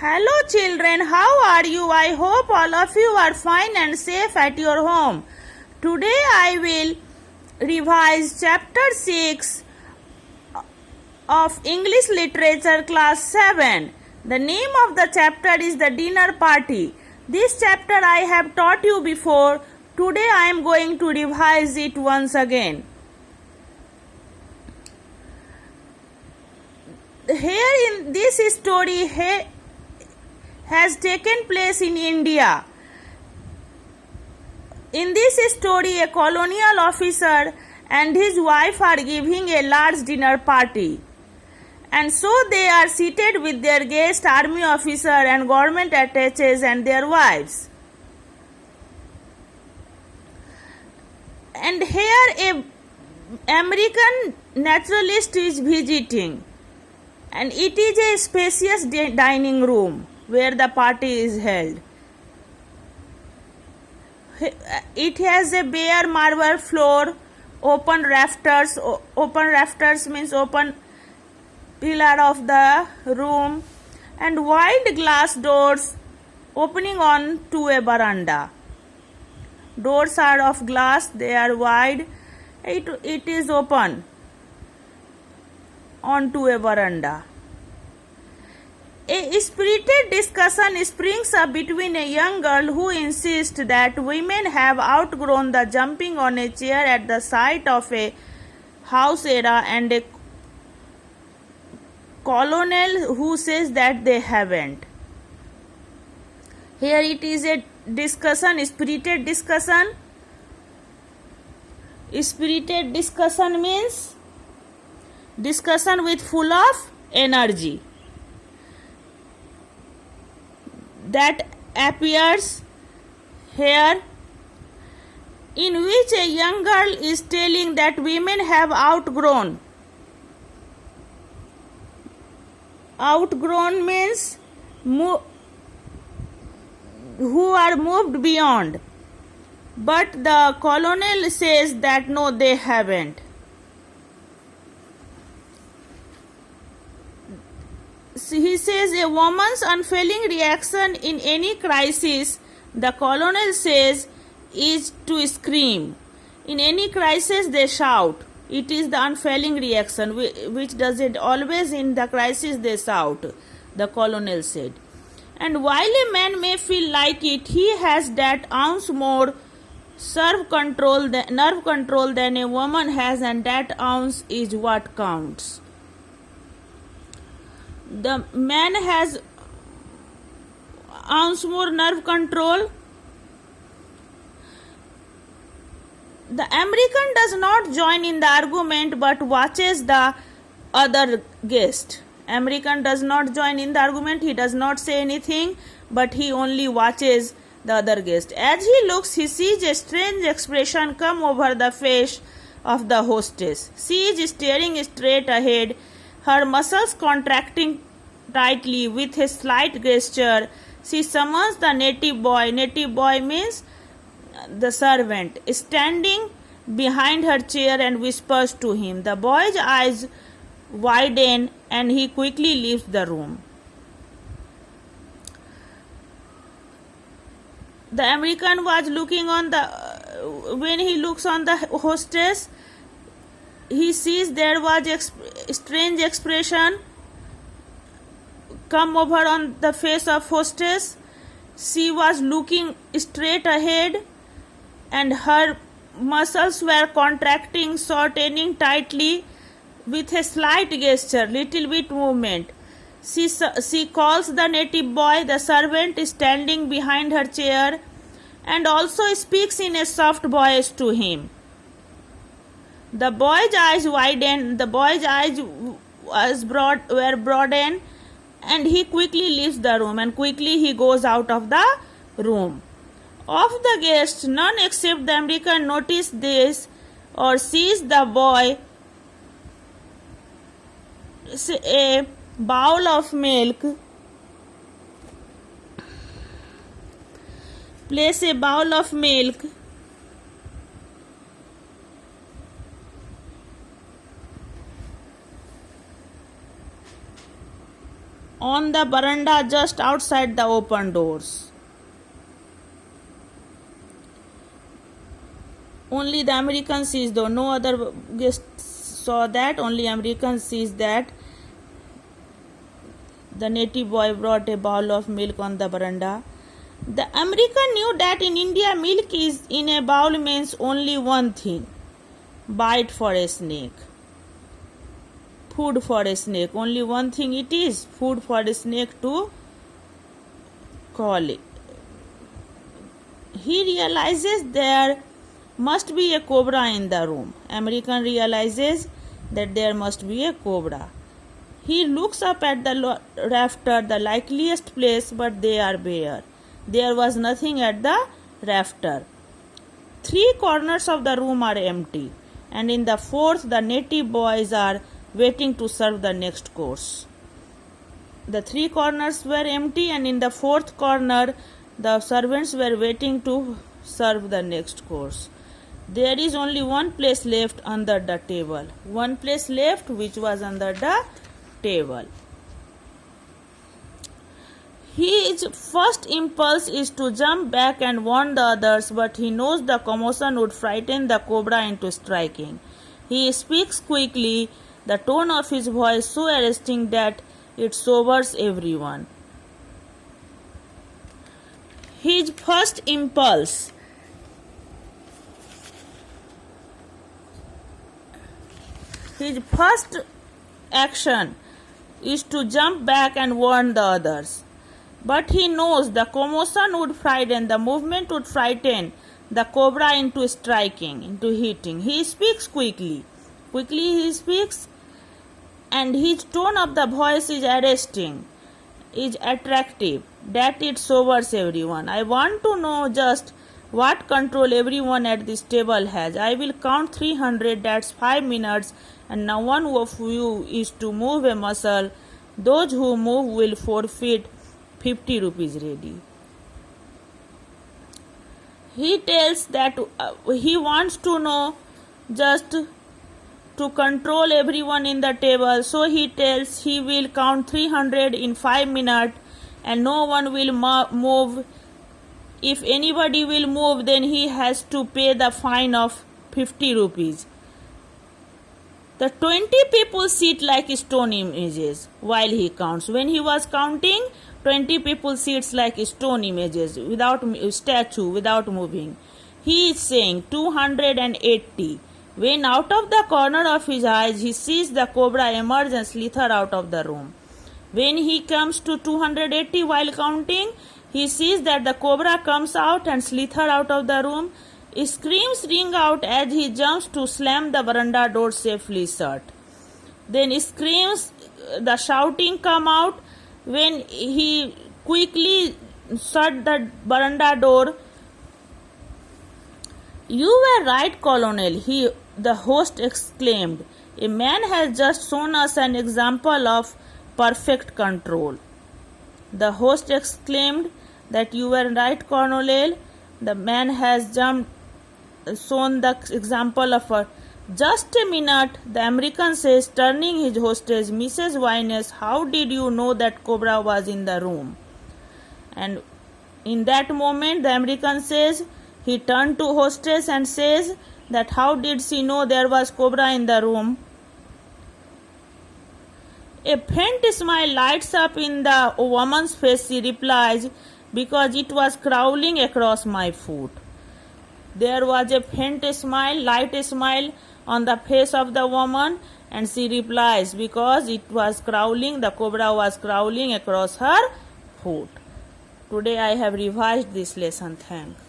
Hello children, how are you? I hope all of you are fine and safe at your home. Today I will revise chapter 6 of English Literature class 7. The name of the chapter is The Dinner Party. This chapter I have taught you before. Today I am going to revise it once again. Here in this story has taken place in India. In this story, a colonial officer and his wife are giving a large dinner party. And so they are seated with their guest army officer and government attaches and their wives. And here a American naturalist is visiting. And it is a spacious dining room where the party is held. It has a bare marble floor, open rafters. Open rafters means open pillar of the room, and wide glass doors opening on to a veranda. Doors are of glass, they are wide. It is open onto a veranda. A spirited discussion springs up between a young girl who insists that women have outgrown the jumping on a chair at the sight of a house era and a colonel who says that they haven't. Here it is a discussion, spirited discussion. Spirited discussion means discussion with full of energy. That appears here, in which a young girl is telling that women have outgrown. Outgrown means who are moved beyond. But the colonel says that no, they haven't. He says a woman's unfailing reaction in any crisis, the colonel says, is to scream. In any crisis they shout. It is the unfailing reaction which does it always. In the crisis they shout, the colonel said. And while a man may feel like it, he has that ounce more nerve control than a woman has, and that ounce is what counts. The man has ounce more nerve control. The American does not join in the argument but watches the other guest. American does not join in the argument. He does not say anything, but he only watches the other guest. As he looks, he sees a strange expression come over the face of the hostess. She is staring straight ahead, her muscles contracting tightly. With a slight gesture, she summons the native boy. Native boy means the servant, standing behind her chair, and whispers to him. The boy's eyes widen and he quickly leaves the room. The American was looking on when he looks on the hostess, he sees there was a strange expression come over on the face of hostess. She was looking straight ahead and her muscles were contracting, shortening tightly. With a slight gesture, little bit movement, she calls the native boy. The servant is standing behind her chair and also speaks in a soft voice to him. The boy's eyes widen. The boy's eyes were broadened, and he quickly leaves the room, and quickly he goes out of the room. Of the guests, none except the American notice this or sees the boy a bowl of milk, place a bowl of milk on the veranda just outside the open doors. Only the American sees, though no other guests saw that, only American sees that the native boy brought a bowl of milk on the veranda. The American knew that in India milk is in a bowl means only one thing: bite for a snake. Food for a snake. Only one thing it is: food for a snake to call it. He realizes there must be a cobra in the room. American realizes that there must be a cobra. He looks up at the rafter, the likeliest place, but they are bare. There was nothing at the rafter. 3 corners of the room are empty, and in the 4th, the native boys are waiting to serve the next course. The 3 corners were empty, and in the 4th corner, the servants were waiting to serve the next course. There is only one place left under the table. One place left, which was under the table. His first impulse is to jump back and warn the others, but he knows the commotion would frighten the cobra into striking. He speaks quickly, the tone of his voice so arresting that it sobers everyone. His first impulse. His first action is to jump back and warn the others. But he knows the commotion would frighten, the movement would frighten the cobra into striking, into hitting. He speaks quickly. Quickly he speaks, and his tone of the voice is arresting, is attractive, that it sobers everyone. I want to know just what control everyone at this table has. I will count 300, that's 5 minutes, and now one of you is to move a muscle. Those who move will forfeit 50 rupees ready. He tells that he wants to know just to control everyone in the table, so he tells he will count 300 in 5 minutes and no one will move. If anybody will move, then he has to pay the fine of 50 rupees. The 20 people sit like stone images while he counts. When he was counting, 20 people sits like stone images, without statue, without moving. He is saying 280. When out of the corner of his eyes he sees the cobra emerge and slither out of the room. When he comes to 280 while counting, he sees that the cobra comes out and slither out of the room. Screams ring out as he jumps to slam the veranda door safely shut. Then screams, the shouting come out when he quickly shut the veranda door. You were right, Colonel, the host exclaimed. A man has just shown us an example of perfect control. The host exclaimed that you were right, Colonel. The man has shown the example of a. Just a minute, the American says, turning his hostess, Mrs. Wyness, how did you know that cobra was in the room? And in that moment, the American says, he turned to hostess and says that how did she know there was cobra in the room? A faint smile lights up in the woman's face. She replies, because it was crawling across my foot. There was a faint smile, light smile on the face of the woman, and she replies, because it was crawling, the cobra was crawling across her foot. Today I have revised this lesson. Thanks.